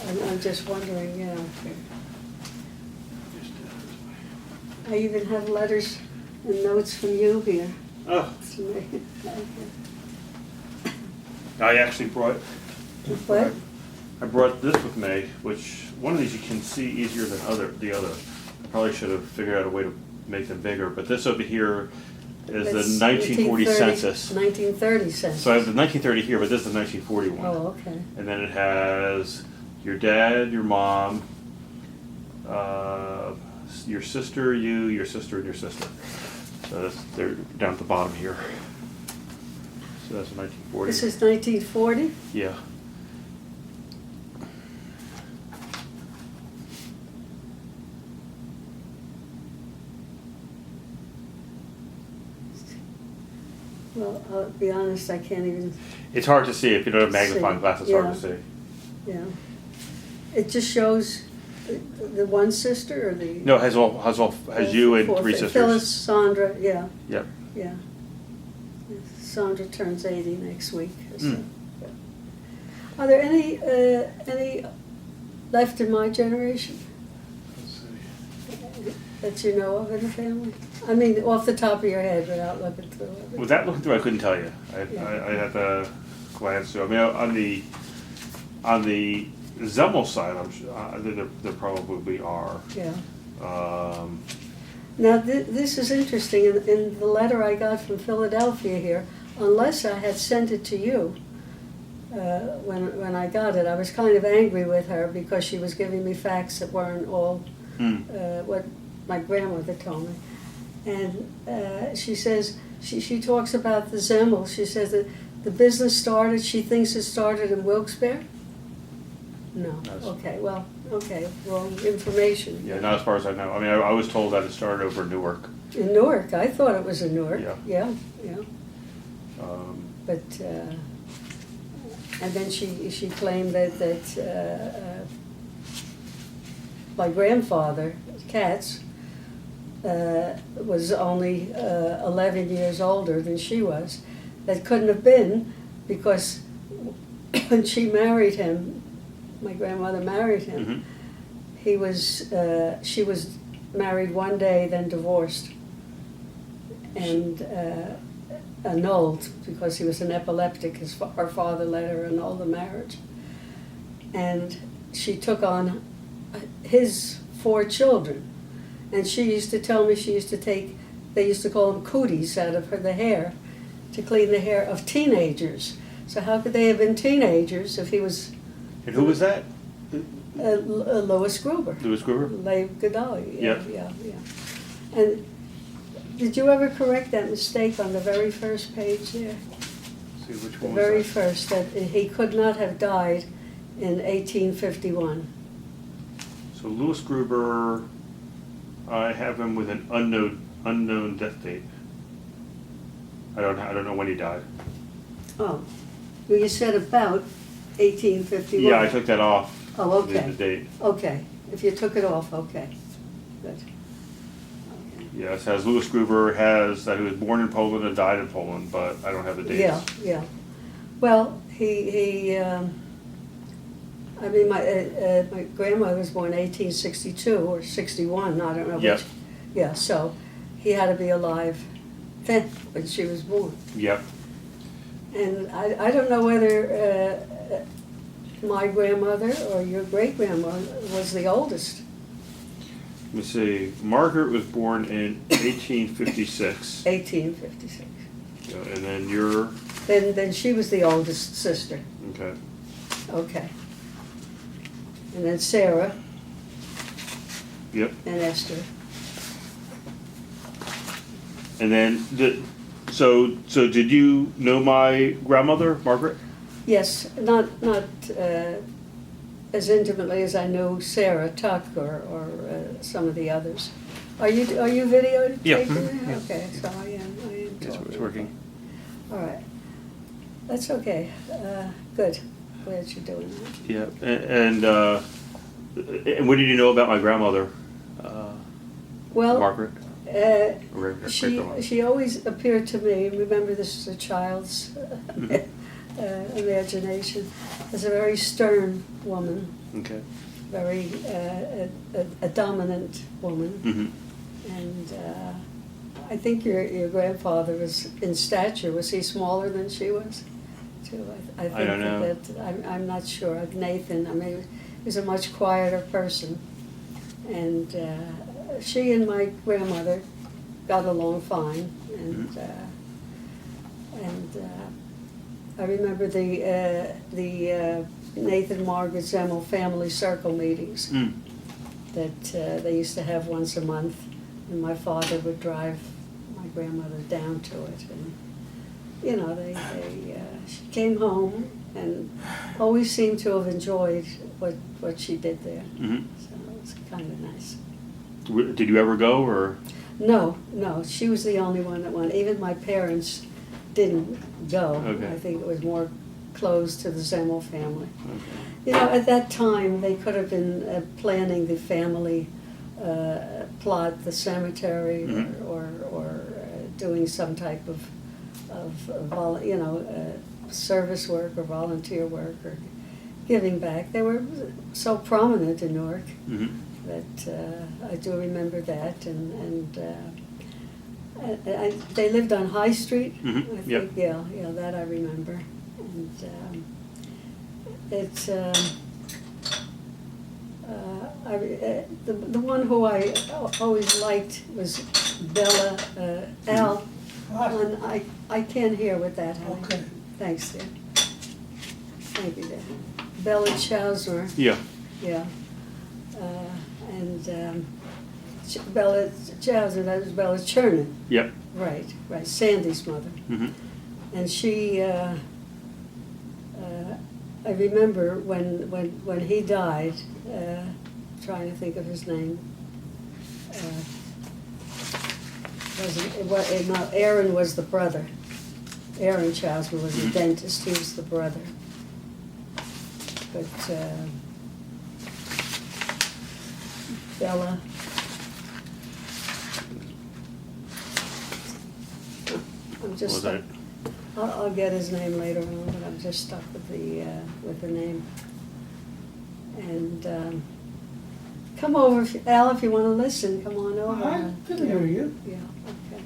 I'm just wondering, yeah. I even have letters and notes from you here. Oh, To me. I actually brought. What? I brought this with me, which one of these you can see easier than the other. I probably should have figured out a way to make them bigger, but this over here is It's the 1940 census. 1930 census. So I have the 1930 here, but this is the 1940 one. Oh, okay. And then it has your dad, your mom, your sister, you, your sister, and your sister. So they're down at the bottom here. So that's 1940. This is 1940? Yeah. Well, I'll be honest, I can't even, It's hard to see if you don't have magnifying See, glass. It's hard yeah. to see. yeah. It just shows the one sister or the? No, it has you and four, three sisters. Phyllis, Sandra, yeah, Yep. yeah. Sandra turns 80 next week. So. Mm. Are there any left in my generation Let's see. that you know of in the family? I mean, off the top of your head, without looking through it. Without looking through, I couldn't tell you. I had to glance through. I mean, on the Zemmel side, I'm sure there probably are. Yeah. Um, Now, this is interesting. In the letter I got from Philadelphia here, unless I had sent it to you when I got it, I was kind of angry with her because she was giving me facts that weren't all what my grandmother told me. And she says, she talks about the Zemmel. She says that the business started, she thinks it started in Wilkes-Barre? No. Okay, well, okay, wrong information. yeah, not as far as I know. I mean, I was told that it started over in Newark. In Newark, I thought it was in Newark. Yeah. Yeah. But, and then she claimed that my grandfather, Katz, was only 11 years older than she was. That couldn't have been because when she married him, my grandmother married him, she was married one day, then divorced, and annulled because he was an epileptic. Her father let her annul the marriage. And she took on his 4 children. And she used to tell me she used to take, they used to call them cooties out of the hair, to clean the hair of teenagers. So how could they have been teenagers if he was... And who was that? Louis Gruber. Louis Gruber? Leigh Godoy. Yep. Yeah. And did you ever correct that mistake on the very first page there? See which The one very was that? first, that he could not have died in 1851. So Louis Gruber, I have him with an unknown death date. I don't know when he died. Oh, well, you said about 1851. Yeah, I took that off. Oh, okay. The date. Okay, if you took it off, okay, good. Okay. Yes, has Louis Gruber has that he was born in Poland and died in Poland, but I don't have the dates. Yeah. Well, I mean, my grandmother was born in 1862 or 61, I don't know Yep. which. Yeah, so he had to be alive then when she was born. Yep. And I don't know whether my grandmother or your great-grandmother was the oldest. Let me see. Margaret was born in 1856. 1856. And then you're... Then she was the oldest sister. Okay. Okay. And then Sarah. Yep. And Esther. And then, so did you know my grandmother, Margaret? Yes, not as intimately as I know Sarah Tuck or some of the others. Are you videotaping? Yeah. Yeah. Okay, so I am Yes, talking. it's working. All right. That's okay. Good. Glad you're doing that. Yeah. And what did you know about my grandmother, Well, Margaret? She always appeared to me, remember this is a child's imagination, as a very stern woman. Okay. very a dominant woman. Mm-hmm. And I think your grandfather was in stature. Was he smaller than she was? Too. I think I don't know. I'm not sure. Nathan. I mean, he was a much quieter person, and she and my grandmother got along fine. And I remember the Nathan Margaret Zemmel family circle meetings that they used to have once a month, and my father would drive my grandmother down to it, and you know she came home and always seemed to have enjoyed what she did there. Mm-hmm. So it was kind of nice. Did you ever go, or? No, she was the only one that went. Even my parents didn't go. Okay. I think it was more closed to the Zemmel family. Okay. You know, at that time, they could have been planning the family plot, the cemetery, Mm-hmm. or doing some type of service work or volunteer work or giving back. They were so prominent in Newark Mm-hmm. that I do remember that, and they lived on High Street. Mm-hmm. I think, Yep. yeah, that I remember. And it's the one who I always liked was Bella Al. And I can't hear with that. Honey. Okay. Thanks, dear. Thank you, dear. Bella Chausner. Yeah. Yeah. And Bella Chausner, that was Bella Chernin. Yep. Right, Sandy's mother. Mm-hmm. And she, I remember when he died, trying to think of his name. Aaron was the brother. Aaron Chausner was the dentist, he was the brother. But Bella. I'm just What was stuck. I'll get his name later on, but I'm just stuck with the name. And come over, Al, if you want to listen. Come on over. I can hear you. Yeah. Okay.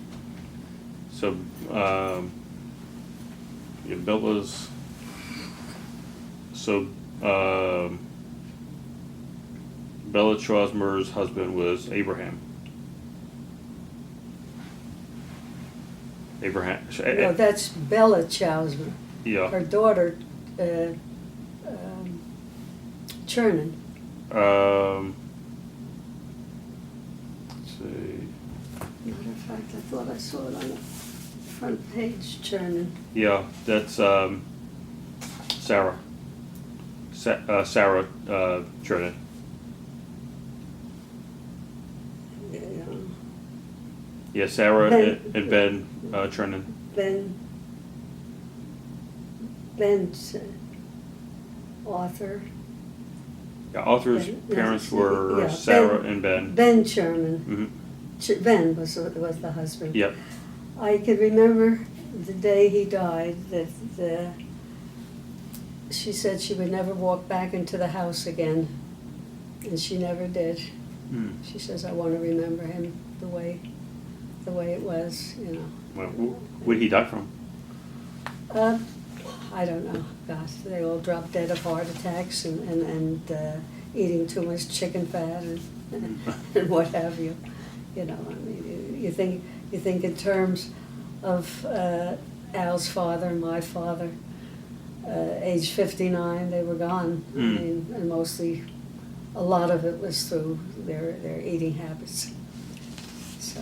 So, yeah, Bella's. So, Bella Chausner's husband was Abraham. No, that's Bella Chausner. Yeah. Her daughter, Chernin. Let's see. Matter of fact, I thought I saw it on the front page, Chernin. Yeah, that's Sarah. Sarah Chernin. Yeah. Yeah, Sarah Ben. and Ben Chernin. Ben's author. Yeah, Arthur's Ben, parents yeah, were yeah, Sarah and Ben. Ben Chernin. Mm-hmm. Ben was the husband. Yep. I can remember the day he died that she said she would never walk back into the house again, and she never did. Mm. She says, "I want to remember him the way it was, you know." Well, what did he die from? I don't know. Gosh, they all dropped dead of heart attacks and eating too much chicken fat and what have you. You know, I mean, you think in terms of Al's father and my father. Age 59, they were gone. I mean, and mostly, a lot of it was through their eating habits. So,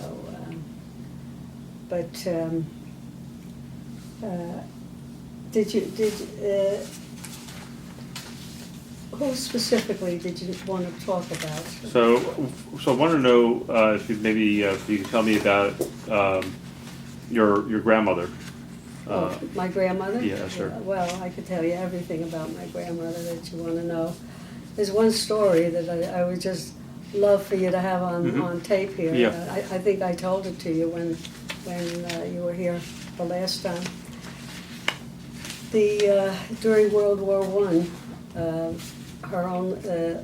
who specifically did you want to talk about? So I want to know if you could tell me about your grandmother. My grandmother? Yeah, sure. Well, I could tell you everything about my grandmother that you want to know. There's one story that I would just love for you to have on tape here. Yeah. I think I told it to you when you were here the last time. During World War I, her own,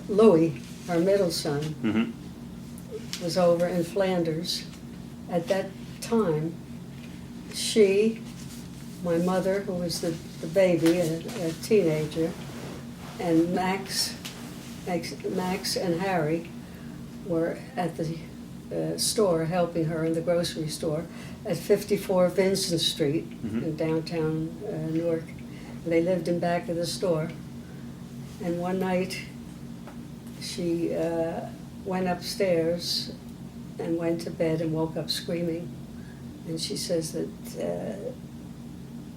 Louis, her middle son, Mm-hmm. was over in Flanders. At that time, she, my mother, who was the baby, a teenager, and Max and Harry were at the store helping her in the grocery store at 54 Vincent Street in downtown Newark. They lived in back of the store. And one night she went upstairs and went to bed and woke up screaming. And she says that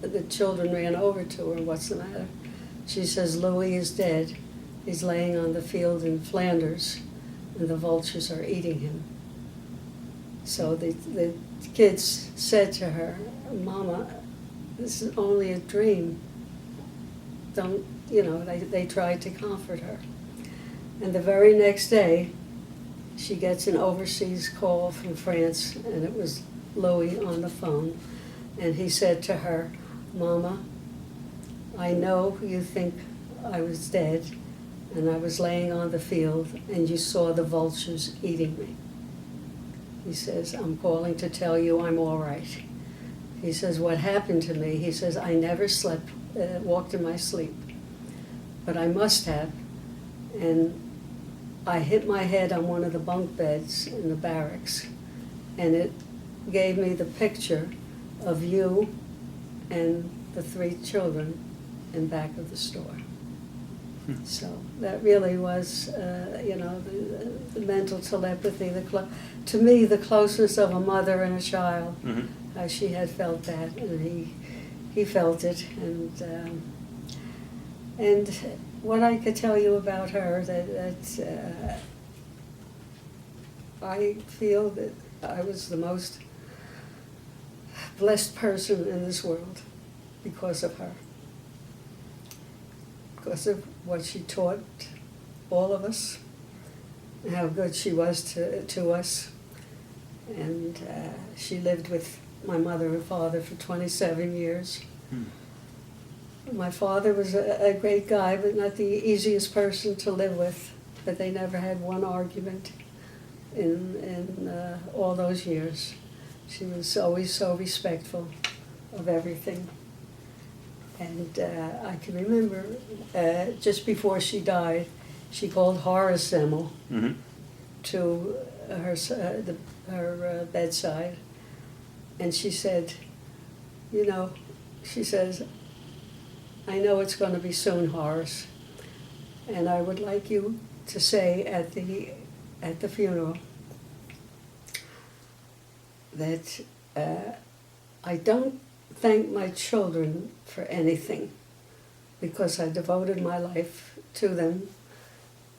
the children ran over to her. What's the matter? She says, Louis is dead. He's laying on the field in Flanders, and the vultures are eating him. So the kids said to her, Mama, this is only a dream. Don't, they tried to comfort her. And the very next day, she gets an overseas call from France, and it was Louis on the phone. And he said to her, Mama, I know you think I was dead, and I was laying on the field, and you saw the vultures eating me. He says, I'm calling to tell you I'm all right. He says, what happened to me? He says, I never walked in my sleep, but I must have. And I hit my head on one of the bunk beds in the barracks, and it gave me the picture of you and the 3 children in back of the store. So that really was, the mental telepathy, to me, the closeness of a mother and a child. How she had felt that, and he felt it, and what I could tell you about her, that I feel that I was the most blessed person in this world because of her. Because of what she taught all of us, and how good she was to us. And she lived with my mother and father for 27 years. My father was a great guy, but not the easiest person to live with. But they never had one argument in all those years. She was always so respectful of everything. And I can remember just before she died, she called Horace Semmel to her bedside, and she said, she says, I know it's going to be soon, Horace, and I would like you to say at the funeral that I don't thank my children for anything, because I devoted my life to them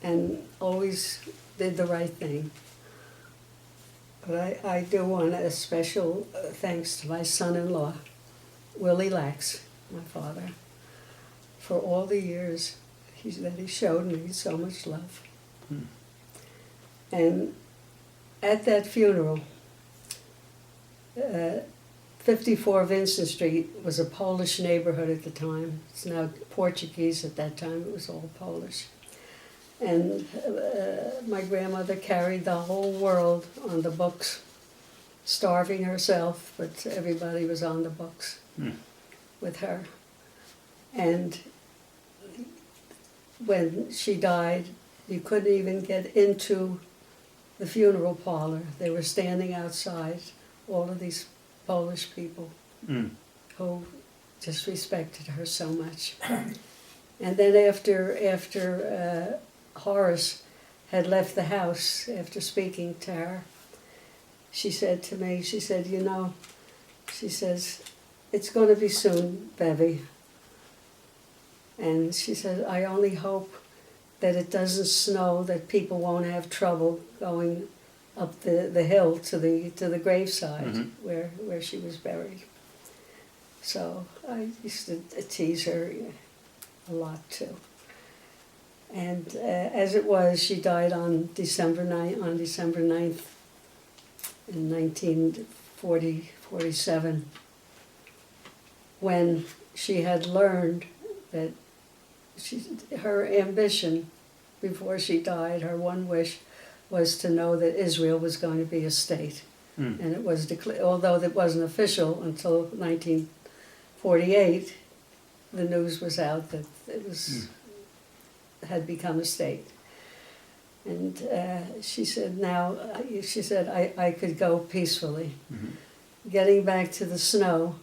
and always did the right thing. But I do want a special thanks to my son-in-law, Willie Lax, my father, for all the years that he showed me so much love. And at that funeral, 54 Vincent Street was a Polish neighborhood at the time. It's now Portuguese. At that time it was all Polish. And my grandmother carried the whole world on the books, starving herself, but everybody was on the books with her. And when she died, you couldn't even get into the funeral parlor. They were standing outside, all of these Polish people who just respected her so much. And then after Horace had left the house, after speaking to her, she said to me, she said, she says, it's going to be soon, Bevy. And she said, I only hope that it doesn't snow, that people won't have trouble going up the hill to the graveside where she was buried. So I used to tease her a lot too. And as it was, she died on December 9th in 1947, when she had learned that her ambition before she died, her one wish was to know that Israel was going to be a state. And it was declared, although it wasn't official until 1948, the news was out that it was had become a state. And she said, I could go peacefully. Getting back to the snow,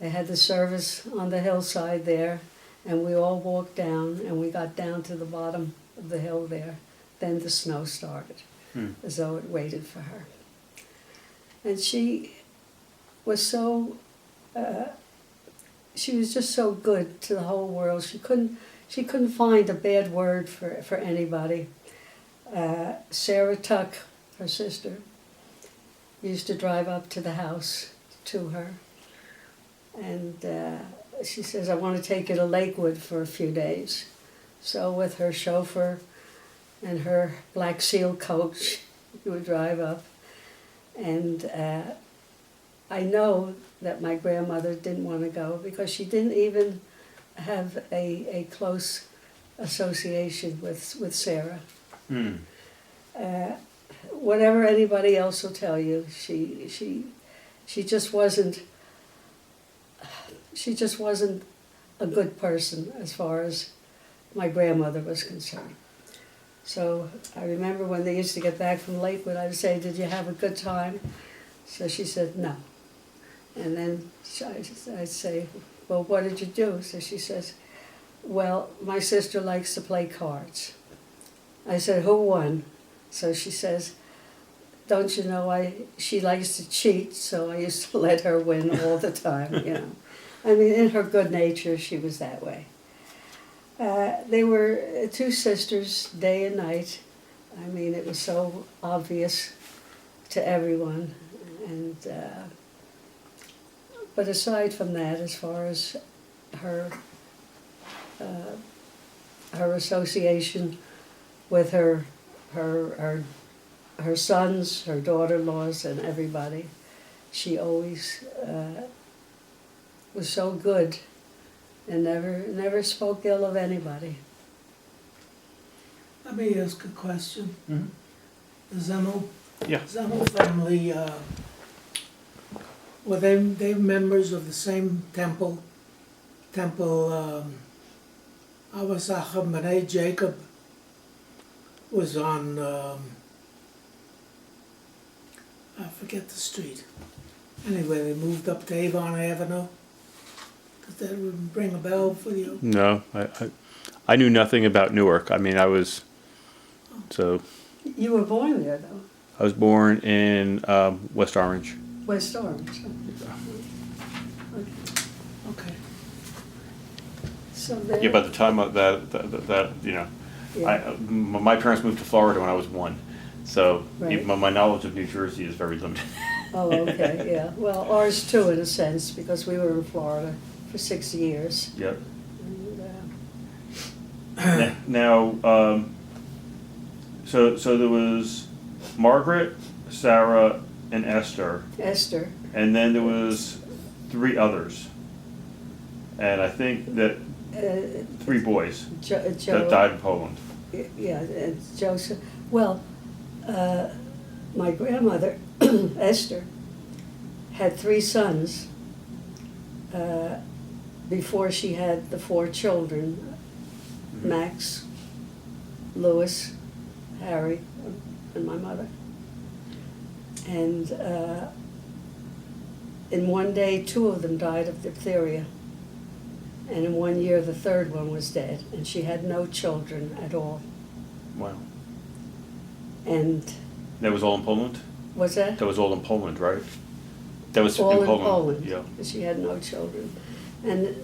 they had the service on the hillside there, and we all walked down, and we got down to the bottom of the hill there. Then the snow started, as though it waited for her. And she was so, she was just so good to the whole world. She couldn't find a bad word for anybody. Sarah Tuck, her sister, used to drive up to the house to her. And she says, I want to take you to Lakewood for a few days. So with her chauffeur and her black seal coat, she would drive up. And I know that my grandmother didn't want to go because she didn't even have a close association with Sarah. Whatever anybody else will tell you, she just wasn't a good person as far as my grandmother was concerned. So I remember when they used to get back from Lakewood, I'd say, did you have a good time? So she said, no. And then I'd say, well, what did you do? So she says, well, my sister likes to play cards. I said, who won? So she says, don't you know, she likes to cheat, so I used to let her win all the time, you know. I mean, in her good nature, she was that way. They were two sisters, day and night. I mean, it was so obvious to everyone. And but aside from that, as far as her association with her sons, her daughter-in-laws, and everybody, she always was so good. And never spoke ill of anybody. Let me ask a question. The Zemmel family, were they members of the same temple? Avasacham B'nai Jacob was on, I forget the street. Anyway, they moved up to Avon Avenue. Does that ring a bell for you? No, I knew nothing about Newark. I mean, so. You were born there, though. I was born in West Orange. West Orange. Okay. So there. Yeah, by the time of that you know, Yeah. my parents moved to Florida when I was 1, so Right. even my knowledge of New Jersey is very limited. Oh, okay, yeah. Well, ours too, in a sense, because we were in Florida for 6 years. Yep. And, Now, so there was Margaret, Sarah, and Esther, Esther, and then there was 3 others, and I think that 3 boys Joe. that died in Poland. Yeah, and Joseph. Well, my grandmother, Esther, had 3 sons before she had the 4 children, Max, Louis, Harry, and my mother. And in one day, 2 of them died of diphtheria. And in 1 year, the 3rd one was dead. And she had no children at all. Wow. And That was all in Poland? what's that? That was all in Poland, right? That was All in in Poland. Poland. Yeah. She had no children. And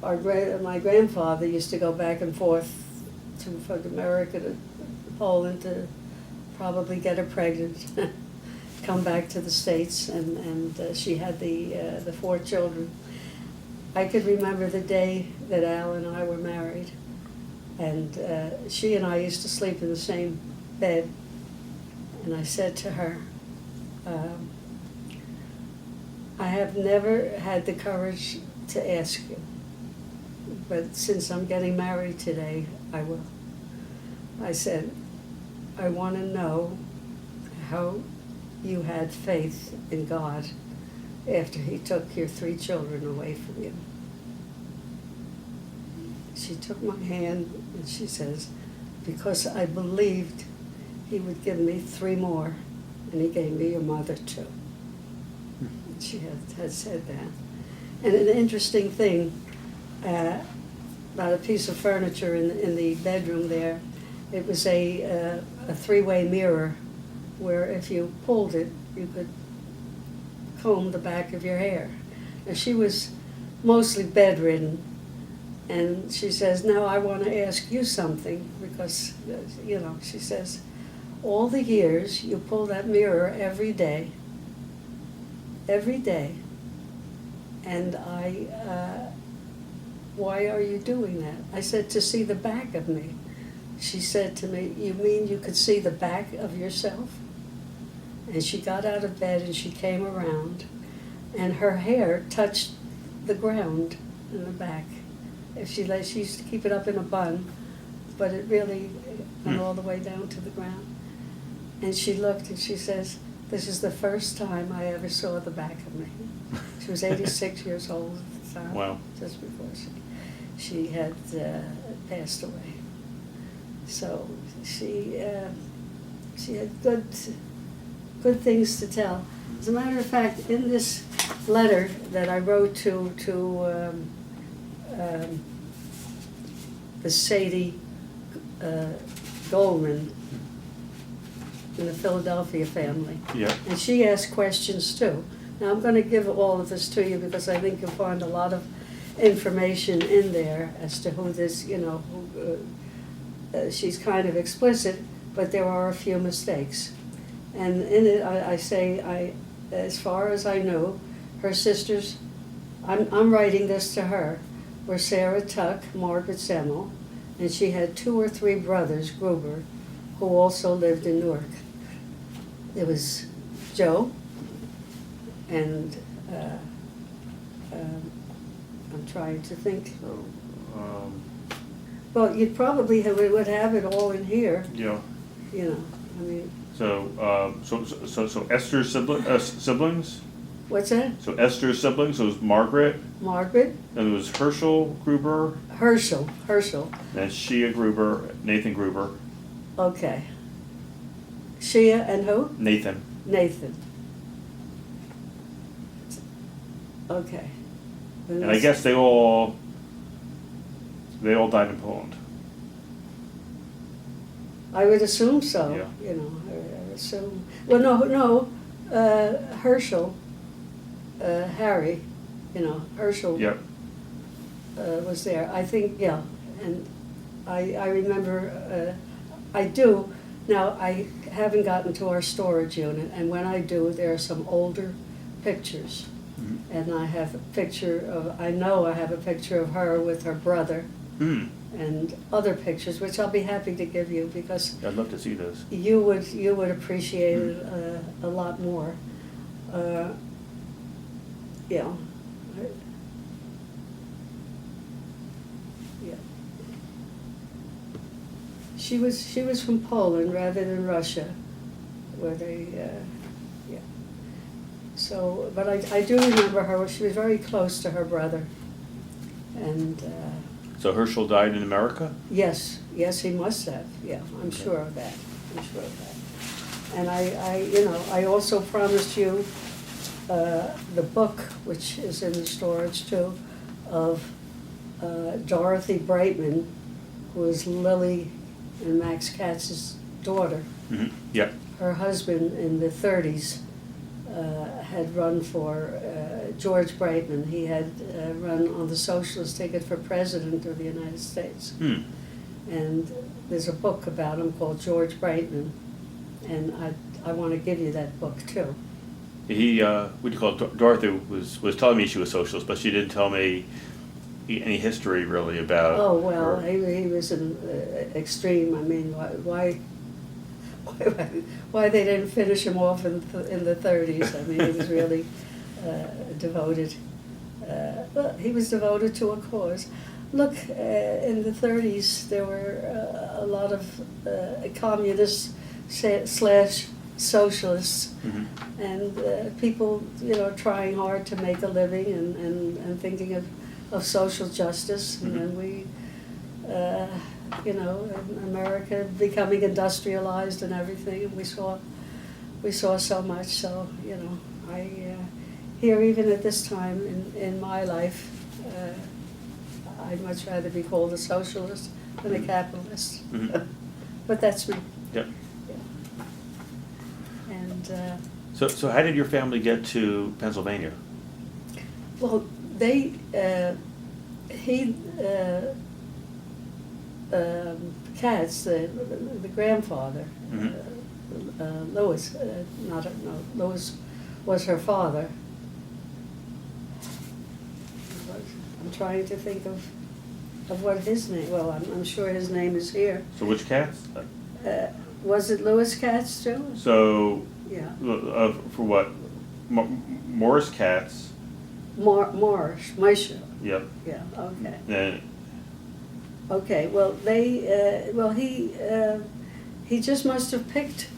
my grandfather used to go back and forth from America to Poland to probably get her pregnant, come back to the States, and she had the 4 children. I could remember the day that Al and I were married, and she and I used to sleep in the same bed, and I said to her, I have never had the courage to ask you, but since I'm getting married today, I will. I said, I want to know how you had faith in God after He took your 3 children away from you. She took my hand and she says, because I believed He would give me 3 more, and He gave me your mother too. And she had said that. And an interesting thing about a piece of furniture in the bedroom there, it was a 3-way mirror where if you pulled it, you could comb the back of your hair. And she was mostly bedridden. And she says, now I want to ask you something because, she says, all the years you pull that mirror every day, and why are you doing that? I said, to see the back of me. She said to me, you mean you could see the back of yourself? And she got out of bed and she came around, and her hair touched the ground in the back. If she used to keep it up in a bun, but it really went all the way down to the ground. And she looked and she says, this is the first time I ever saw the back of me. She was 86 years old at the time. Wow. Just before she had passed away. So she had good things to tell. As a matter of fact, in this letter that I wrote to the Sadie Goldman in the Philadelphia family. Yeah. And she asked questions too. Now I'm going to give all of this to you because I think you'll find a lot of information in there as to who this, she's kind of explicit, but there are a few mistakes. And in it, I say, as far as I know, her sisters, I'm writing this to her, were Sarah Tuck, Margaret Semmel, and she had 2 or 3 brothers, Gruber, who also lived in Newark. There was Joe, and I'm trying to think. So, Well, you'd probably would have it all in here, yeah. I mean, So Esther's siblings? what's that? So Esther's siblings, so it was Margaret, Margaret? and it was Herschel Gruber, Herschel, and Shea Gruber, Nathan Gruber. okay. Shea and who? Nathan. Nathan. Okay. Then And I let's- guess they all died in Poland. I would assume so, Yeah. I would assume. Well, no, Herschel, Harry, Herschel Yep. was there. I think, yeah, and I remember, I do. Now, I haven't gotten to our storage unit, and when I do, there are some older pictures. Mhm. And I have a picture of, I know I have a picture of her with her brother Hmm. and other pictures, which I'll be happy to give you because I'd love to see those. you would appreciate it a lot more. Yeah. Yeah. She was from Poland rather than Russia, where they, yeah. So, but I do remember her. She was very close to her brother, and. So Herschel died in America? Yes, he must have, yeah, I'm Okay. sure of that, And I also promised you the book, which is in the storage too, of Dorothy Brightman, who is Lily and Max Katz's daughter. Mm-hmm. Yep. Her husband in the 30s had run for George Brightman. He had run on the socialist ticket for president of the United States. Hmm. And there's a book about him called George Brightman, and I want to give you that book too. He, what do you call it? Dorothy was telling me she was socialist, but she didn't tell me any history really about. Oh well, her. he was an extreme. I mean, why they didn't finish him off in the 30s? I mean, he was really devoted. Well, he was devoted to a cause. Look, in the 30s, there were a lot of communists slash socialists, and people, trying hard to make a living and thinking of social justice. And then we, in America becoming industrialized and everything, and we saw so much. So, I here, even at this time in my life, I'd much rather be called a socialist than a capitalist. But that's me. Yep. Yeah. And So how did your family get to Pennsylvania? well, Katz, the grandfather, Lewis, Lewis was her father. I'm trying to think of what his name. Well, I'm sure his name is here. So which Katz? Was it Lewis Katz too? So Yeah. for what? Morris Katz. Morris, Meisher. Yep. Yeah. Okay. Then Okay. Well, he just must have picked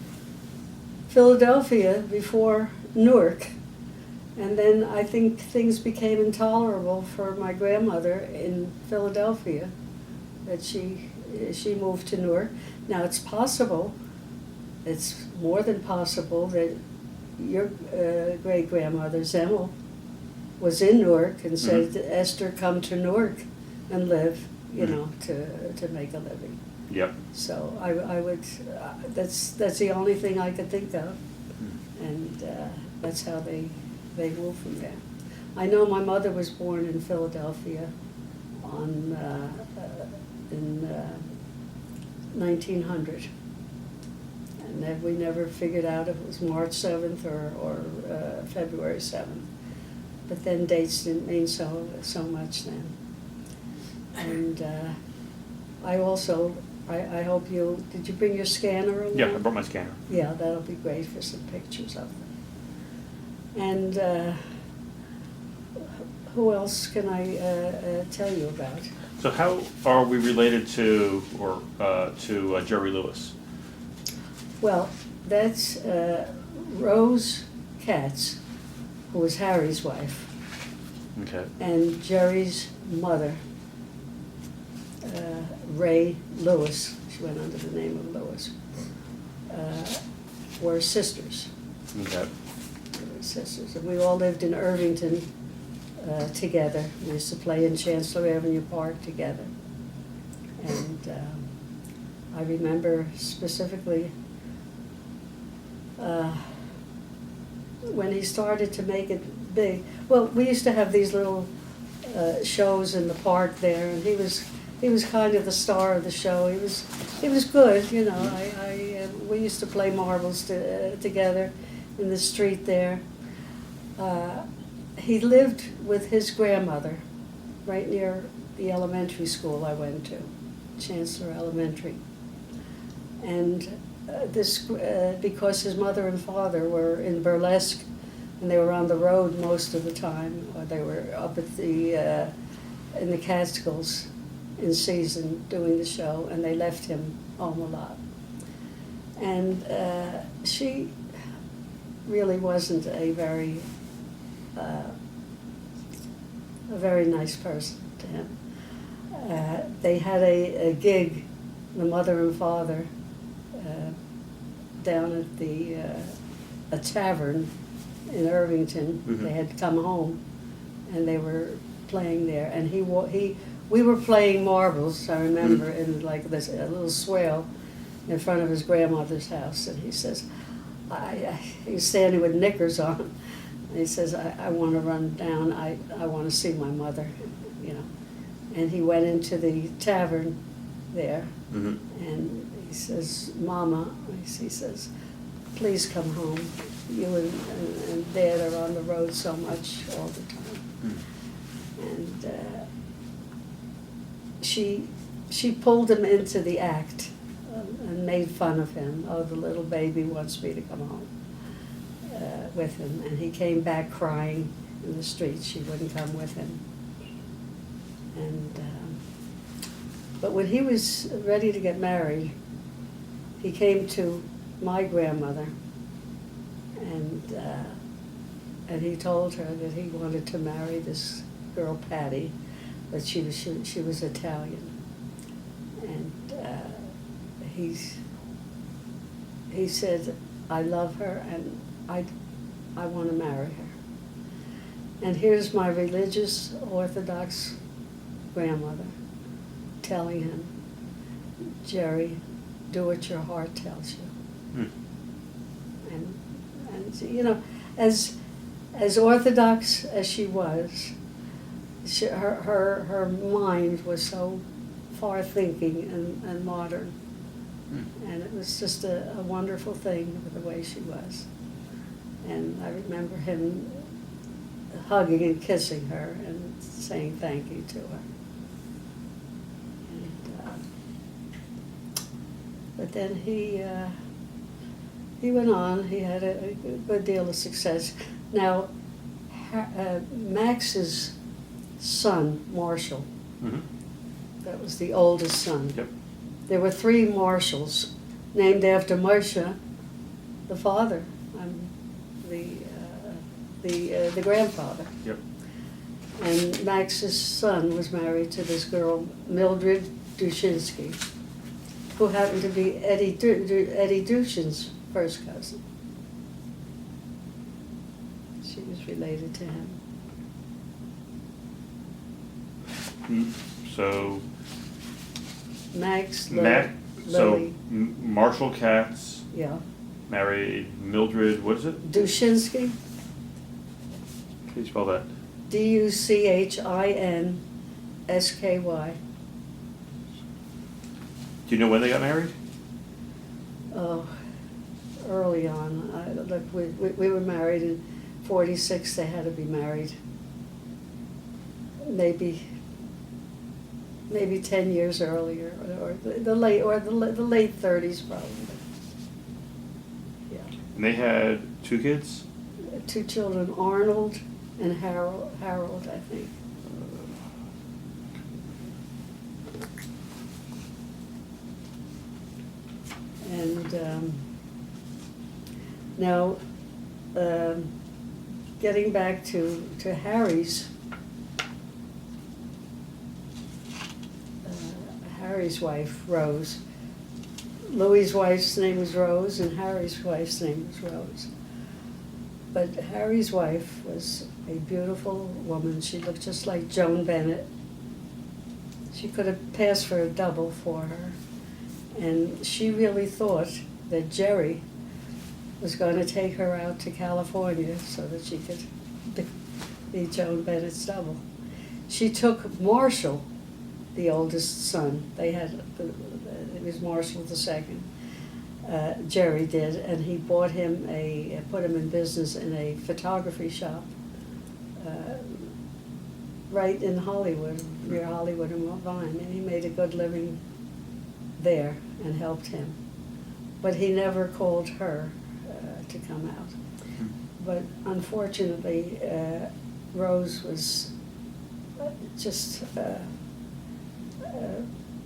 Philadelphia before Newark. And then I think things became intolerable for my grandmother in Philadelphia, that she moved to Newark. Now it's possible, it's more than possible, that your great grandmother Zemmel was in Newark and said, Esther, come to Newark and live, to make a living. yep. So I would, that's the only thing I could think of, and that's how they moved from there. I know my mother was born in Philadelphia in 1900, and that we never figured out if it was March 7th or February 7th. But then dates didn't mean so much then. And I also, I hope did you bring your scanner along? Yeah, I brought my scanner. Yeah, that'll be great for some pictures of them. And who else can I tell you about? So how are we related to Jerry Lewis? Well, that's Rose Katz, who was Harry's wife, Okay. and Jerry's mother, Ray Lewis, she went under the name of Lewis, were sisters. Okay. Sisters, and we all lived in Irvington together. We used to play in Chancellor Avenue Park together. And I remember specifically when he started to make it big. Well, we used to have these little shows in the park there, and he was kind of the star of the show. He was good, we used to play marbles together in the street there. He lived with his grandmother right near the elementary school I went to, Chancellor Elementary. And because his mother and father were in burlesque, and they were on the road most of the time, or they were up at in the Catskills in season doing the show, and they left him home a lot. And she really wasn't a very nice person to him. They had a gig, the mother and father, down at a tavern in Irvington. They had come home, and they were playing there. And we were playing marbles, I remember, in like this a little swale in front of his grandmother's house. And he says, he was standing with knickers on. And he says, I want to run down. I want to see my mother, And he went into the tavern there, and he says, Mama, he says, please come home. You and Dad are on the road so much all the time. And she pulled him into the act and made fun of him. Oh, the little baby wants me to come home with him. And he came back crying in the street. She wouldn't come with him. And But when he was ready to get married, he came to my grandmother, and he told her that he wanted to marry this girl Patty, but she was Italian, and he said, "I love her, and I want to marry her." And here's my religious Orthodox grandmother telling him, "Jerry, do what your heart tells you." And you know, as Orthodox as she was, her mind was so far thinking and modern, and it was just a wonderful thing the way she was. And I remember him hugging and kissing her and saying thank you to her. But then he went on. He had a good deal of success. Now, Max's son, Marshall, that was the oldest son. Yep. There were 3 Marshalls named after Moshe, the father, the grandfather. Yep. And Max's son was married to this girl, Mildred Dushinsky, who happened to be Eddie Dushin's first cousin. She was related to him. So Max, so Marshall Katz yeah, married Mildred, what is it? Dushinsky, Can you spell that? Duchinsky. Do you know when they got married? Oh, early on. Look, we were married in 46. They had to be married. Maybe 10 years earlier, or the late 30s probably. Yeah. And they had 2 kids? 2 children, Arnold and Harold, I think. And now, getting back to Harry's wife, Rose. Louis's wife's name was Rose, and Harry's wife's name was Rose. But Harry's wife was a beautiful woman. She looked just like Joan Bennett. She could have passed for a double for her. And she really thought that Jerry was going to take her out to California so that she could be Joan Bennett's double. She took Marshall, the oldest son. It was Marshall II. Jerry did, and he bought him put him in business in a photography shop right in Hollywood, near Hollywood and Vine, and he made a good living there and helped him. But he never called her to come out. But unfortunately, Rose was just,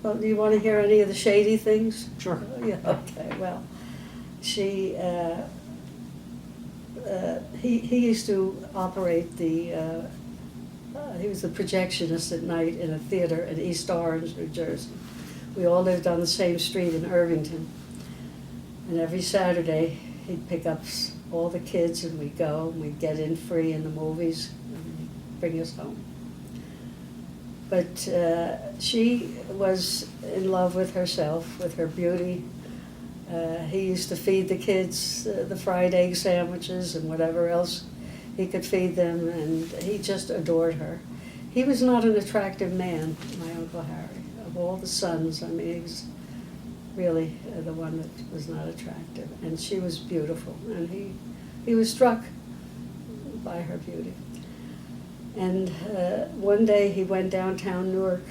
well, do you want to hear any of the shady things? Sure. Yeah, okay, well, he used to operate he was the projectionist at night in a theater in East Orange, New Jersey. We all lived on the same street in Irvington. And every Saturday, he'd pick up all the kids and we'd go and we'd get in free in the movies and he'd bring us home. But she was in love with herself, with her beauty. He used to feed the kids the fried egg sandwiches and whatever else he could feed them, and he just adored her. He was not an attractive man, my Uncle Harry. Of all the sons, I mean, he was really the one that was not attractive. And she was beautiful, and he was struck by her beauty. And one day he went downtown Newark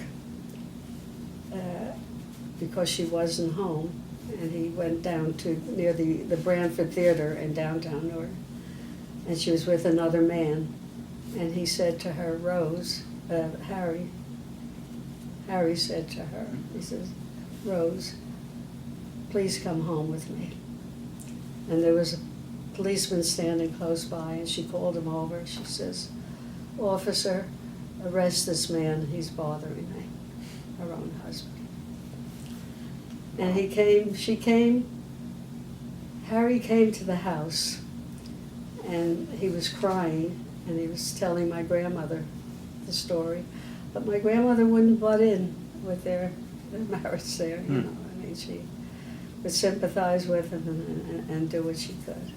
because she wasn't home, and he went down to near the Branford Theater in downtown Newark, and she was with another man, and he said to her, Rose, Harry, Harry said to her, he says, "Rose, please come home with me." And there was a policeman standing close by, and she called him over, and she says, "Officer, arrest this man, he's bothering me," her own husband. And Harry came to the house, and he was crying, and he was telling my grandmother the story, but my grandmother wouldn't butt in with their marriage there, you know. I mean, she would sympathize with him and do what she could.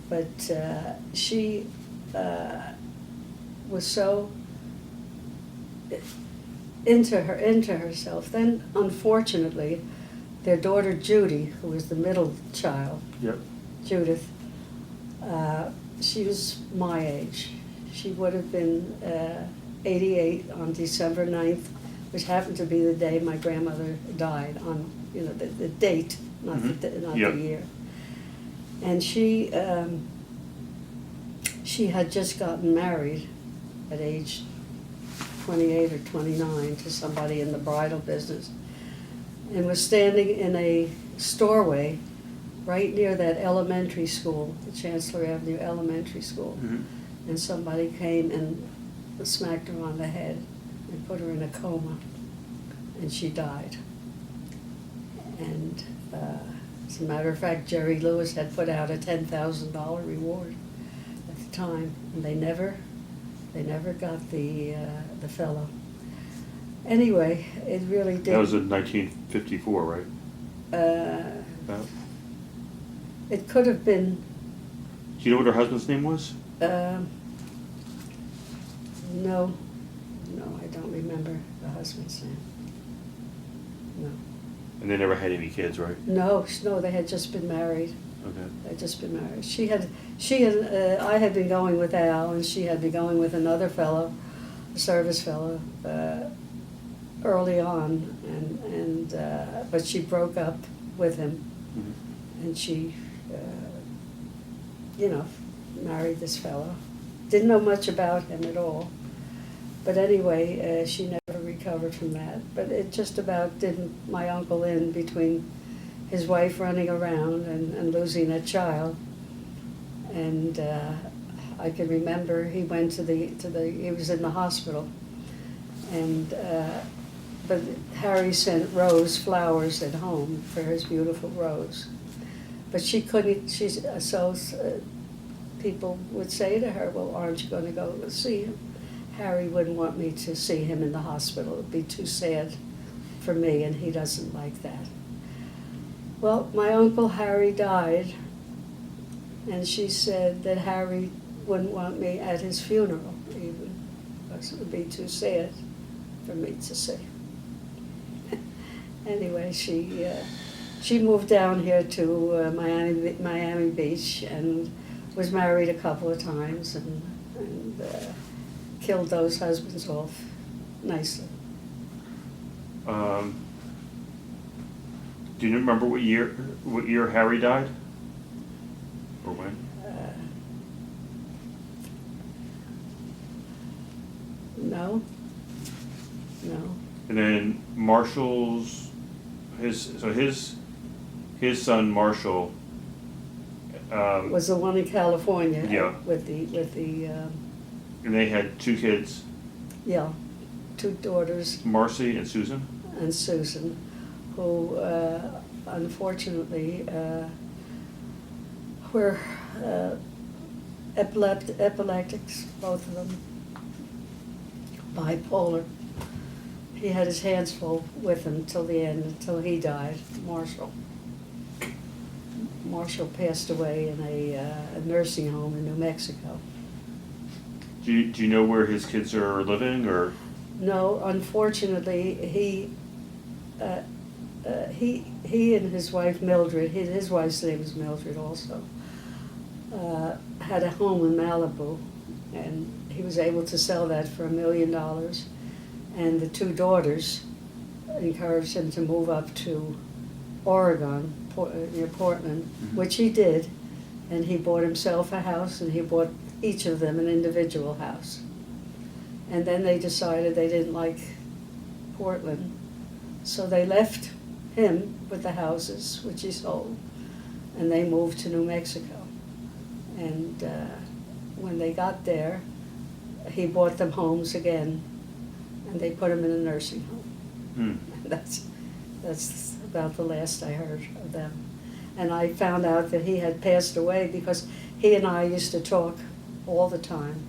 But she was so into herself. Then, unfortunately, their daughter Judy, who was the middle child, Yep. Judith, she was my age. She would have been 88 on December 9th, which happened to be the day my grandmother died on, you know, the date, not the year. And she had just gotten married at age 28 or 29 to somebody in the bridal business, and was standing in a doorway right near that elementary school, the Chancellor Avenue Elementary School. And somebody came and smacked her on the head and put her in a coma, and she died. And as a matter of fact, Jerry Lewis had put out a $10,000 reward at the time, and they never got the fellow. Anyway, it really did. That was in 1954, right? About. It could have been. Do you know what her husband's name was? No, I don't remember the husband's name. No. And they never had any kids, right? No, they had just been married. Okay. They had just been married. I had been going with Al, and she had been going with another fellow, a service fellow, early on, but she broke up with him, and she, married this fellow. Didn't know much about him at all, but anyway, she never recovered from that. But it just about did my uncle in between his wife running around and losing a child. And I can remember he went he was in the hospital, and but Harry sent Rose flowers at home for his beautiful Rose. But she couldn't, people would say to her, "Well, aren't you going to go see him?" Harry wouldn't want me to see him in the hospital. It would be too sad for me, and he doesn't like that. Well, my Uncle Harry died, and she said that Harry wouldn't want me at his funeral even, because it would be too sad for me to see. Anyway, she moved down here to Miami Beach and was married a couple of times and killed those husbands off nicely. Do you remember what year Harry died? Or when? No. And then his son Marshall Was the one in California. Yeah. With the and they had 2 kids, yeah, 2 daughters Marcy and Susan. and Susan, who unfortunately were epileptics, both of them, bipolar. He had his hands full with him till the end, until he died, Marshall. Marshall passed away in a nursing home in New Mexico. Do you know where his kids are living, or? No, unfortunately, he and his wife Mildred, his wife's name is Mildred also, had a home in Malibu, and he was able to sell that for $1 million. And the 2 daughters encouraged him to move up to Oregon, near Portland, which he did, and he bought himself a house, and he bought each of them an individual house. And then they decided they didn't like Portland. So they left him with the houses, which he sold, and they moved to New Mexico. And when they got there, he bought them homes again, and they put him in a nursing home. That's about the last I heard of them. And I found out that he had passed away because he and I used to talk all the time.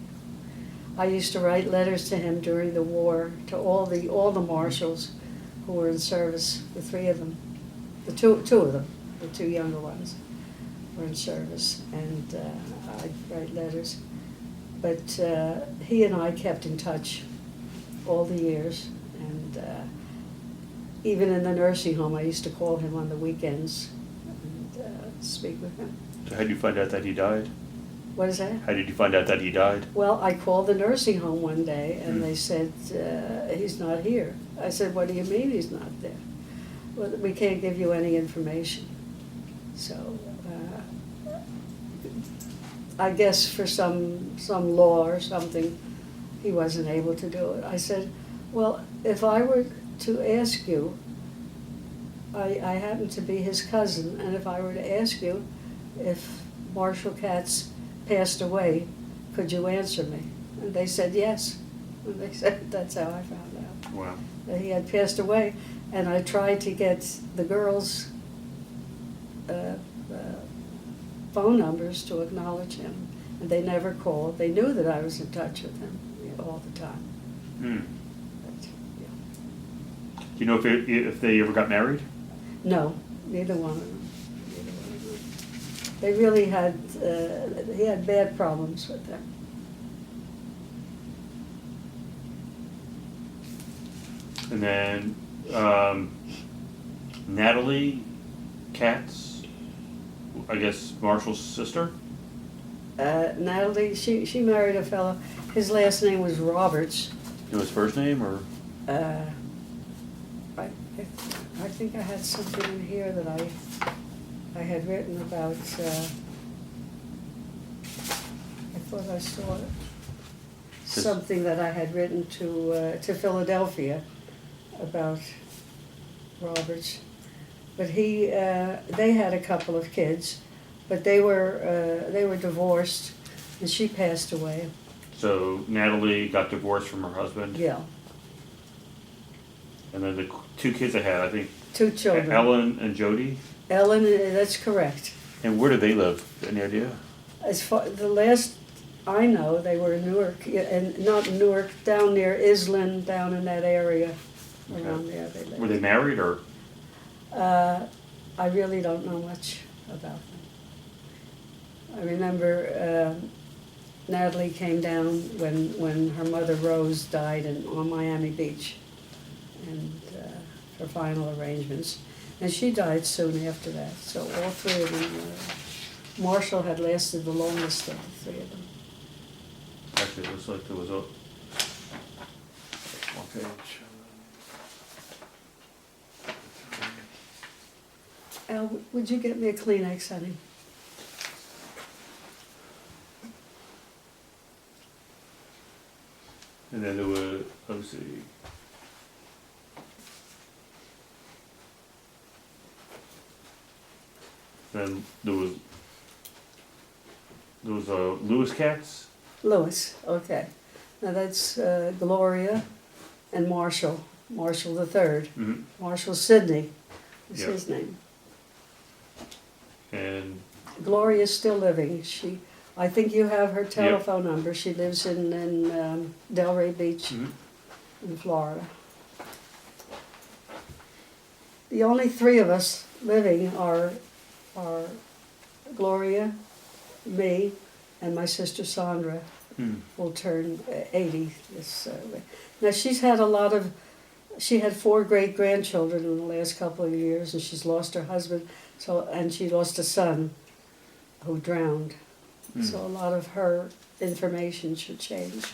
I used to write letters to him during the war to all the marshals who were in service, the three of them, the two of them, the two younger ones were in service, and I'd write letters. But he and I kept in touch all the years, and even in the nursing home, I used to call him on the weekends and speak with him. So how did you find out that he died? What is that? How did you find out that he died? Well, I called the nursing home one day, and they said, he's not here. I said, what do you mean he's not there? Well, we can't give you any information. So I guess for some law or something, he wasn't able to do it. I said, well, if I were to ask you, I happen to be his cousin, and if I were to ask you if Marshall Katz passed away, could you answer me? And they said yes. And they said that's how I found out. Wow. That he had passed away. And I tried to get the girls' phone numbers to acknowledge him, and they never called. They knew that I was in touch with him all the time. But, yeah. Do you know if they ever got married? No, neither one of them. They really had, he had bad problems with them. And then Natalie Katz, I guess Marshall's sister? Natalie, she married a fellow, his last name was Roberts. You know his first name, or? I think I had something in here that I had written about, I thought I saw it. Something that I had written to Philadelphia about Roberts. But they had a couple of kids, but they were divorced, and she passed away. So Natalie got divorced from her husband? Yeah. And then the two kids they had, I think. Two children. Ellen and Jody? Ellen, that's correct. And where did they live? Any idea? As far, the last I know, they were in Newark, and not Newark, down near Island, down in that area, around there they lived. Were they married, or? I really don't know much about them. I remember Natalie came down when her mother Rose died on Miami Beach, and for final arrangements. And she died soon after that, so all three of them, Marshall had lasted the longest of the three of them. Actually, it looks like there was one page. Al, would you get me a Kleenex, honey? And then there were, let's see. Then there was Lewis Katz. Lewis, okay. Now that's Gloria and Marshall the third. Mm-hmm. Marshall Sidney is Yep. his name. And Gloria's still living. I think you have her telephone number. She lives in Delray Beach in Florida. The only three of us living are Gloria, me, and my sister Sandra. Will turn 80 this now she's had she had 4 great-grandchildren in the last couple of years, and she's lost her husband, and she lost a son who drowned. So a lot of her information should change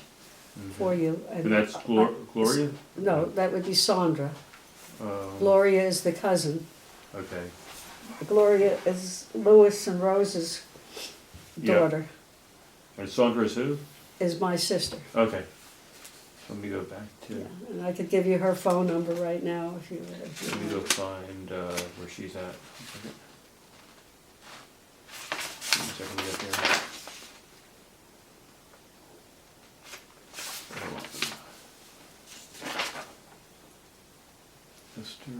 for you. And that's Gloria? No, that would be Sandra. Gloria is the cousin. Okay. Gloria is Louis and Rose's daughter. And Sandra is who? Is my sister. Okay. Let me go back to. Yeah, and I could give you her phone number right now if you Let me go want. find where she's at. Give me a second to get there. Mr.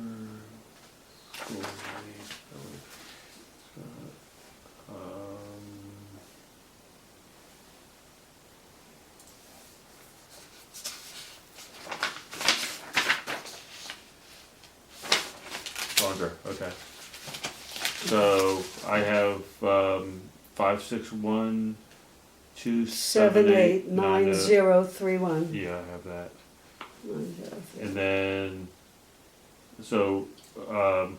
Longer, okay. So I have 561 278 7899031. Yeah, I have that. 9031. And then, so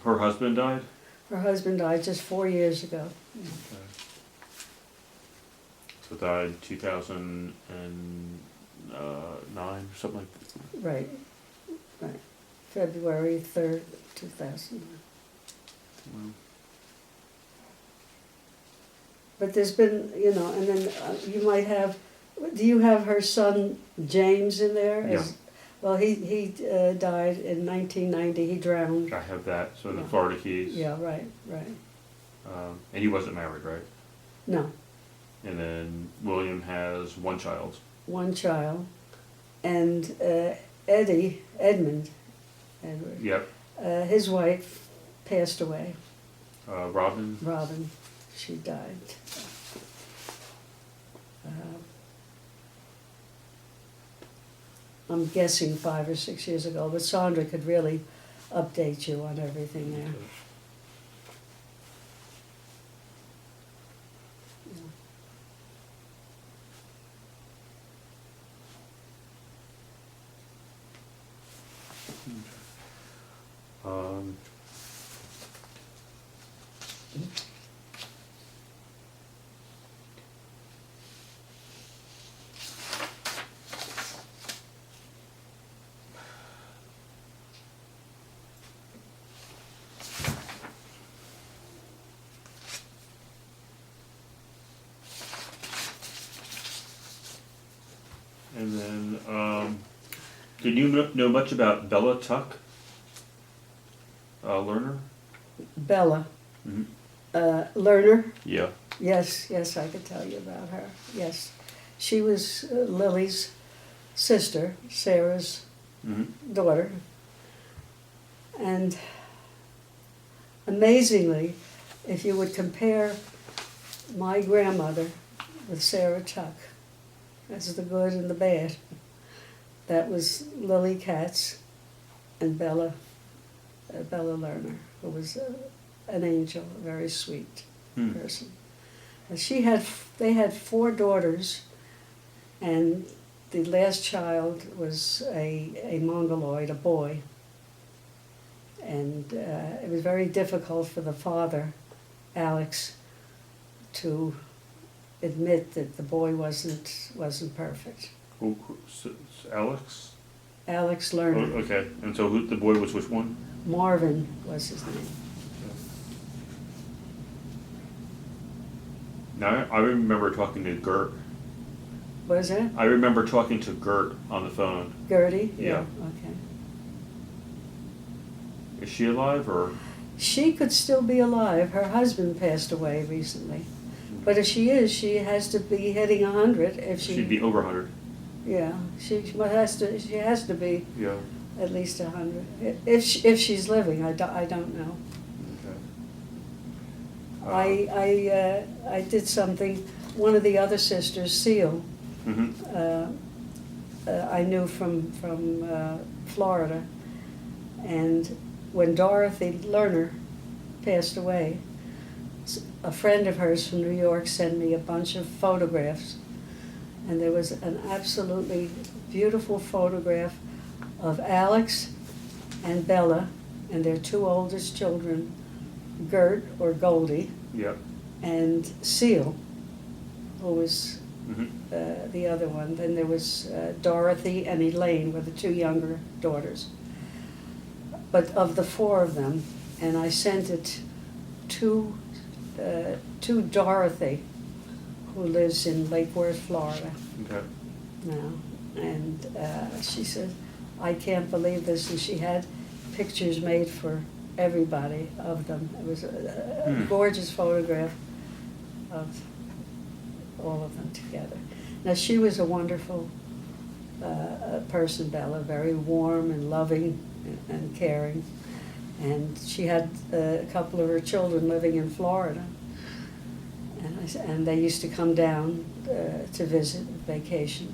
her husband died? Her husband died just 4 years ago. Okay. So died 2009, something like that. Right, right. February 3rd, 2009. Well, But there's been, and then you might have, do you have her son James in there? Yeah. Well, he died in 1990, he drowned. I have that, so the Yeah. Florida Keys. Yeah, right, right. And he wasn't married, right? No, And then William has one child. one child. And Edmund, Edward, Yep. his wife passed away, Robin. Robin, she died. I'm guessing 5 or 6 years ago, but Sandra could really update you on everything there. Um, and then, did you know much about Bella Tuck? Learner? Bella, Mm-hmm. Lerner, Yeah. yes, I could tell you about her, yes. She was Lily's sister, Sarah's Mm-hmm. daughter. And amazingly, if you would compare my grandmother with Sarah Tuck, that's the good and the bad. That was Lily Katz and Bella Lerner, who was an angel, a very sweet person. And they had 4 daughters, and the last child was a Mongoloid, a boy. And it was very difficult for the father, Alex, to admit that the boy wasn't perfect. Alex? Alex Oh, Lerner. okay. And so the boy was which one? Marvin was his name. Now, I remember talking to Gert. What is it? I remember talking to Gert on the phone. Gertie? Yeah. Okay. Is she alive or? She could still be alive. Her husband passed away recently. But if she is, she has to be hitting 100 if she... She'd be over 100. Yeah, she has to be Yeah. at least 100. If she's living, I don't know. Okay. I did something, one of the other sisters, Seal, Mm-hmm. I knew from Florida. And when Dorothy Lerner passed away, a friend of hers from New York sent me a bunch of photographs. And there was an absolutely beautiful photograph of Alex and Bella and their 2 oldest children, Gert, or Goldie, Yep. and Seal, who was Mm-hmm. the other one. Then there was Dorothy and Elaine were the 2 younger daughters. But of the 4 of them, and I sent it to Dorothy, who lives in Lake Worth, Florida Okay. now. And she said, I can't believe this. And she had pictures made for everybody of them. It was a gorgeous photograph of all of them together. Now, she was a wonderful person, Bella, very warm and loving and caring. And she had a couple of her children living in Florida. And they used to come down to visit, vacation.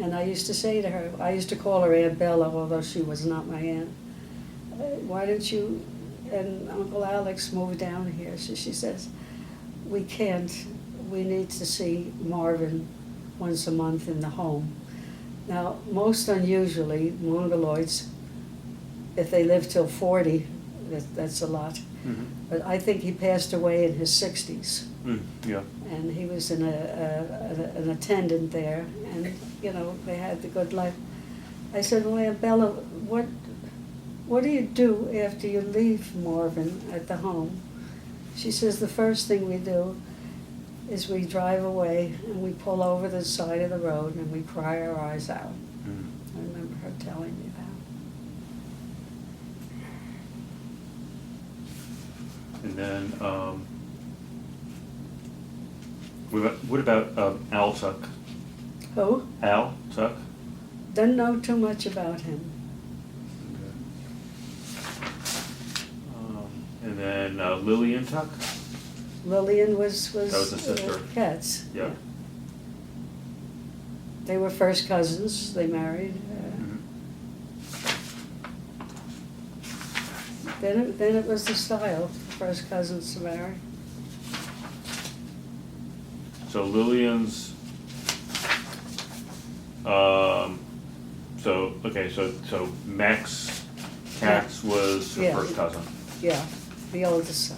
And I used to say to her, I used to call her Aunt Bella, although she was not my aunt. Why don't you and Uncle Alex move down here? So she says, we can't. We need to see Marvin once a month in the home. Now, most unusually, Mongoloids, if they live till 40, that's a lot. Mm-hmm. But I think he passed away in his 60s. Yeah. And he was an attendant there, and, you know, they had the good life. I said, well, Aunt Bella, what do you do after you leave Marvin at the home? She says, the first thing we do is we drive away and we pull over the side of the road and we cry our eyes out. I remember her telling me that. And then, what about Al Tuck? Who? Al Tuck? Doesn't know too much about him. And then Lillian Tuck? Lillian was That was the sister. Katz. Yeah. They were first cousins. They married. Then it was the style, first cousins to marry. So Lillian's, so Max Katz was her Yeah. first cousin. Yeah, the oldest son.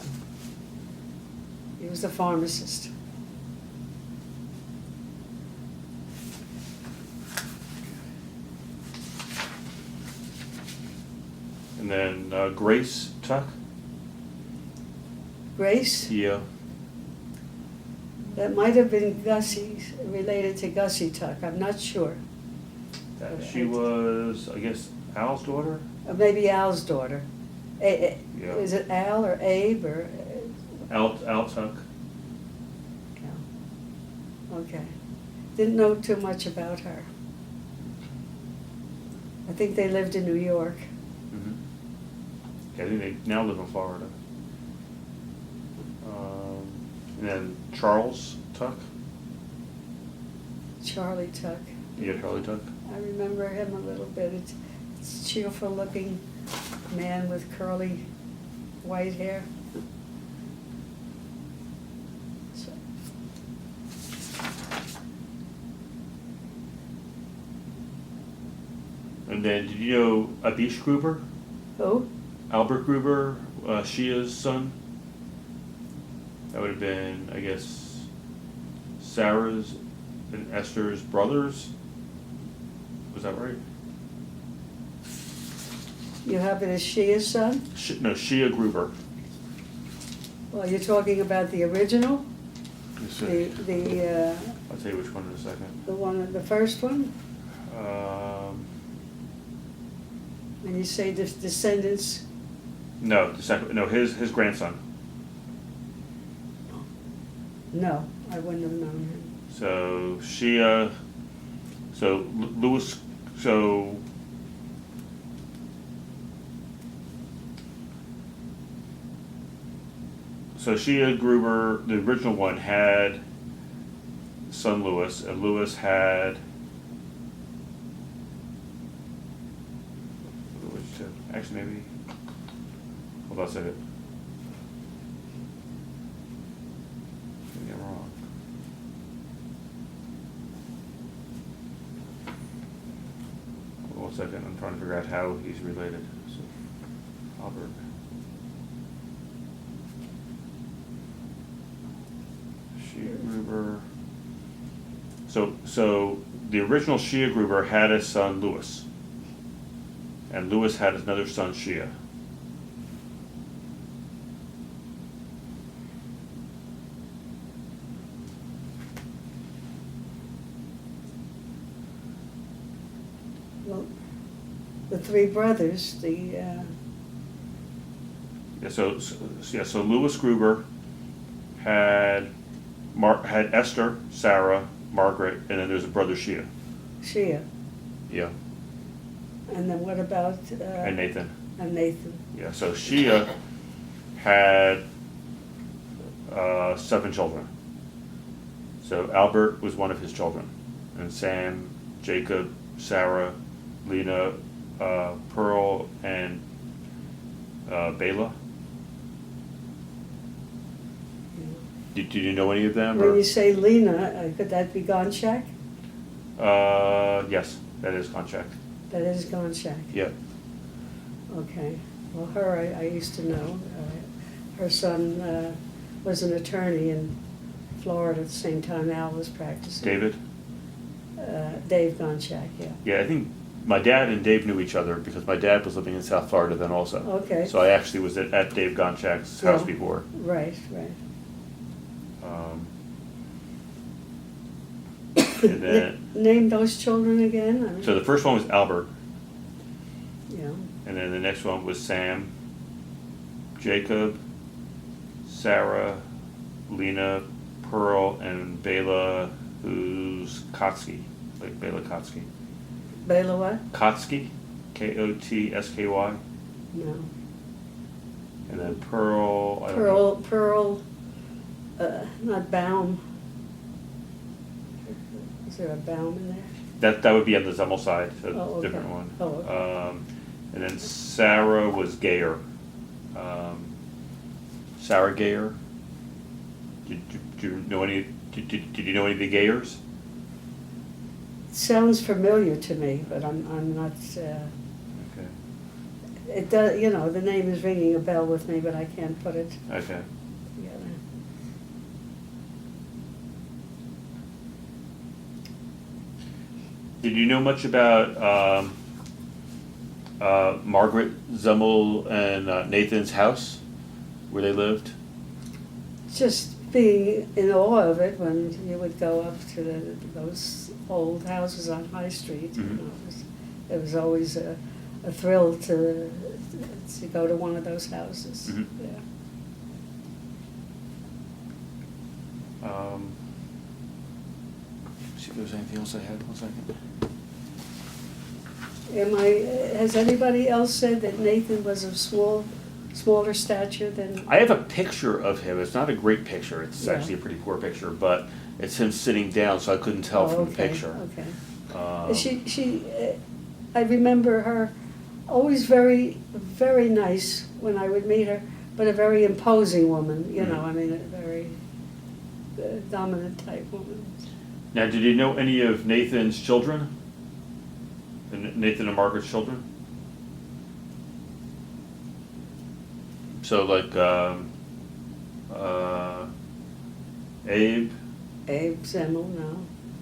He was the pharmacist. And then Grace Tuck? Grace? Yeah. That might have been Gussie, related to Gussie Tuck. I'm not sure. She was, I guess, Al's daughter? Or maybe Al's daughter. Yeah. Is it Al or Abe or? Al Tuck. Yeah. Okay. Didn't know too much about her. I think they lived in New York. Mm-hmm. Yeah, I think they now live in Florida. And then Charles Tuck. Charlie Tuck. Yeah, Charlie Tuck. I remember him a little bit. It's a cheerful looking man with curly white hair. So. And then, did you know Abish Gruber? Who? Albert Gruber, Shia's son? That would have been, I guess, Sarah's and Esther's brothers? Was that right? You have it as Shia's son? Shia Gruber. Well, you're talking about the original? Let's see. The I'll tell you which one in a second. the first one? And you say the descendants? No, the second. No, his grandson. No, I wouldn't have known him. So Shia. So Louis. So. So Shia Gruber, the original one, had son Louis, and Louis had. Actually, maybe. Hold on a second. Maybe I'm wrong. Hold on 1 second. I'm trying to figure out how he's related. So, Albert. Shia Gruber. So the original Shia Gruber had a son Louis. And Louis had another son, Shia. three brothers, So Louis Gruber had had Esther, Sarah, Margaret, and then there's a brother Shia. Shia. Yeah. And then what about? And Nathan. And Nathan. Yeah. So Shia had 7 children. So Albert was one of his children, and Sam, Jacob, Sarah, Lena, Pearl, and Bela. Did you know any of them? When Or? you say Lena, could that be Gonchak? Yes, that is Gonchak. That is Gonchak. Yeah. Okay. Well, her I used to know. Her son was an attorney in Florida at the same time Al was practicing. David? Dave Gonchak, yeah. Yeah, I think my dad and Dave knew each other because my dad was living in South Florida then also. Okay. So I actually was at Dave Gonchak's house Yeah. before. Right, right. And then, Name those children again? I mean, so the first one was Albert, yeah. and then the next one was Sam, Jacob, Sarah, Lena, Pearl, and Bela, who's Kotsky, like Bela Kotsky. Bela what? Kotsky, Kotsky. No. And then Pearl, I don't know. Pearl, not Baum. Is there a Baum in there? That would be on the Zummel side, so Oh, okay. different one. Oh, okay. And then Sarah was Gayer. Sarah Gayer. Did you know any? Did you know any of the Gayers? Sounds familiar to me, but I'm not. Okay. It does, you know, the name is ringing a bell with me, but I can't put it Okay. together. Did you know much about Margaret Zummel and Nathan's house, where they lived? Just being in awe of it when you would go up to those old houses on High Street. Mhm. You know, it was always a thrill to go to one of those houses. Mhm. Yeah. See if there was anything else I had. 1 second. Has anybody else said that Nathan was of smaller stature than? I have a picture of him. It's not a great picture. It's Yeah. actually a pretty poor picture, but it's him sitting down, so I couldn't tell from the okay, picture. Okay. Um, I remember her always very, very nice when I would meet her, but a very imposing woman, you know, Mhm. I mean, a very dominant type woman. Now, did you know any of Nathan's children? Nathan and Margaret's children? So, like, Abe, Abe Zemmel, no.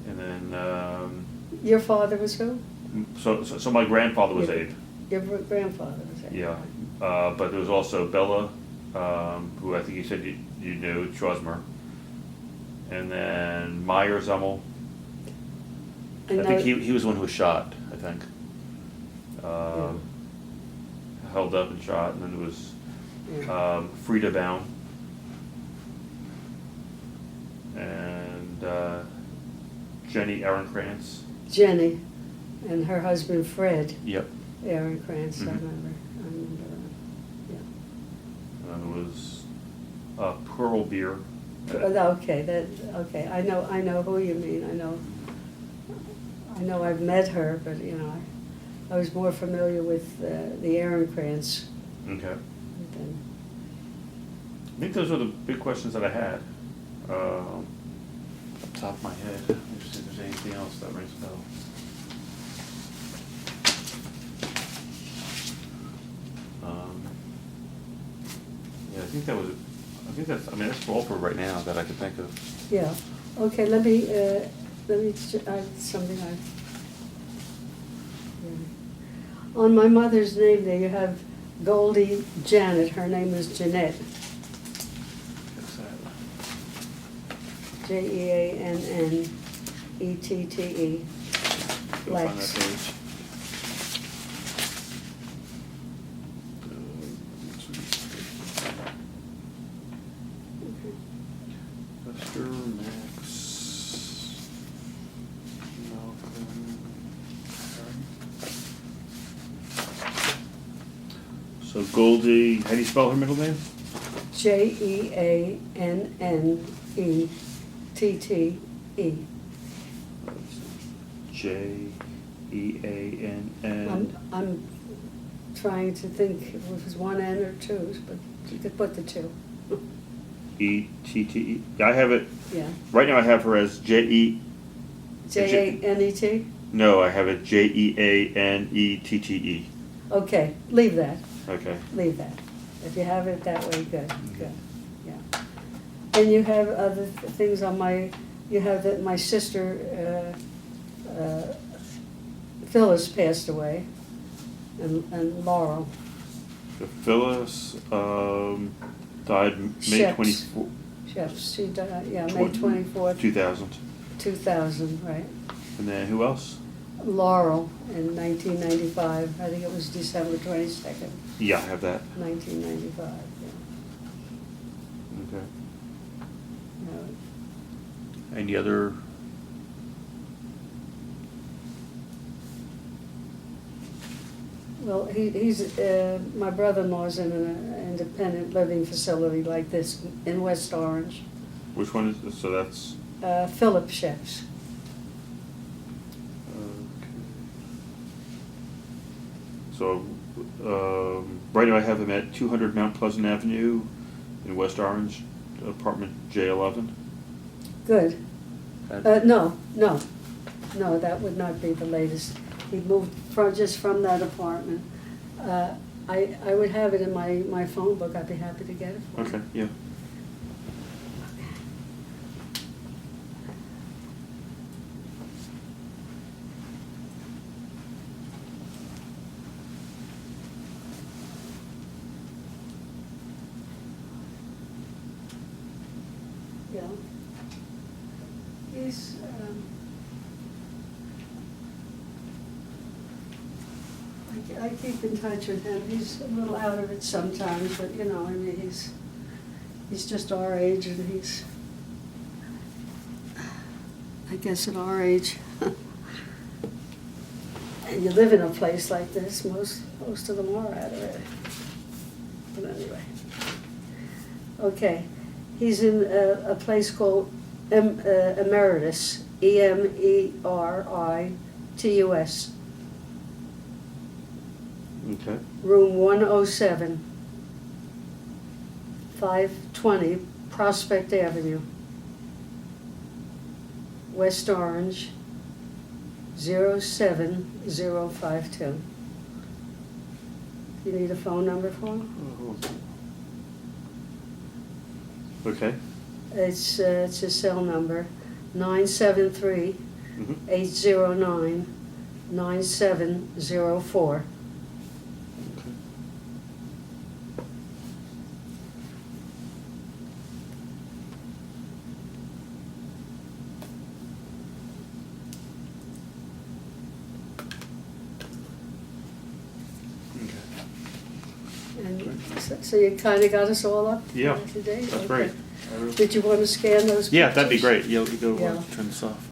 and then, Your father was who? so my grandfather was Yeah. Abe. Your grandfather was Abe. Yeah, but there was also Bella, who I think you said you knew, Trosmer. And then Meyer Zummel. I think he was the one who was shot, I think. Held up and shot, and then there was Frida Baum. And Jenny Ehrenkrantz. Jenny and her husband Fred Yep. Ehrenkrantz, Mhm. I remember that. And then there was Pearl Beer. Okay, I know who you mean. I know I've met her, but you know, I was more familiar with the Ehrenkrantz Okay. than. I think those were the big questions that I had. Off the top of my head, let me just see if there's anything else that rings a bell. Yeah, I mean, that's all for right now that I can think of. Yeah. Okay. Let me. Something I. On my mother's name, there you have Goldie Janet. Her name is Jeanette. What's that? Jeannette. Go find that page. Webster, Max, Malcolm. So Goldie, how do you spell her middle name? Jeannette. Jeann. I'm trying to think if it was one N or two, but you could put the two. E-T-T-E. I have it, Yeah. right now I have her as J-E. Jannet? No, I have it Jeannette. Okay, leave that. Okay. Leave that. If you have it that way, good, good, yeah. And you have other things on you have that my sister, Phyllis passed away, and Laurel. So Phyllis died May Sheps. 24th. Yes, she died, yeah, May 24th, 2000. 2000, right. And then who else? Laurel in 1995, I think it was December 22nd, Yeah, I have that. 1995, yeah. Okay. No, Any other? well, he's, my brother-in-law's in an independent living facility like this in West Orange. Which one is this? So that's. Philip Sheps. Okay. So, right now I have him at 200 Mount Pleasant Avenue in West Orange, apartment J11. Good. No, that would not be the latest. He moved just from that apartment. I would have it in my phone book. I'd be happy to get it for you. Okay, yeah. Yeah. He's, I keep in touch with him. He's a little out of it sometimes, but you know, I mean, he's just our age, and he's, I guess, at our age. And you live in a place like this, most of them are out of it. But anyway. Okay. He's in a place called Emeritus, Emeritus, Okay. room 107, 520 Prospect Avenue, West Orange, 07052. You need a phone number for him? Okay. It's his cell number, 973-809-9704. Okay. And so you kind of got us all up Yeah, today? that's Okay. great. Did you want to scan those Yeah, that'd be pictures? great. You go Yeah. turn this off.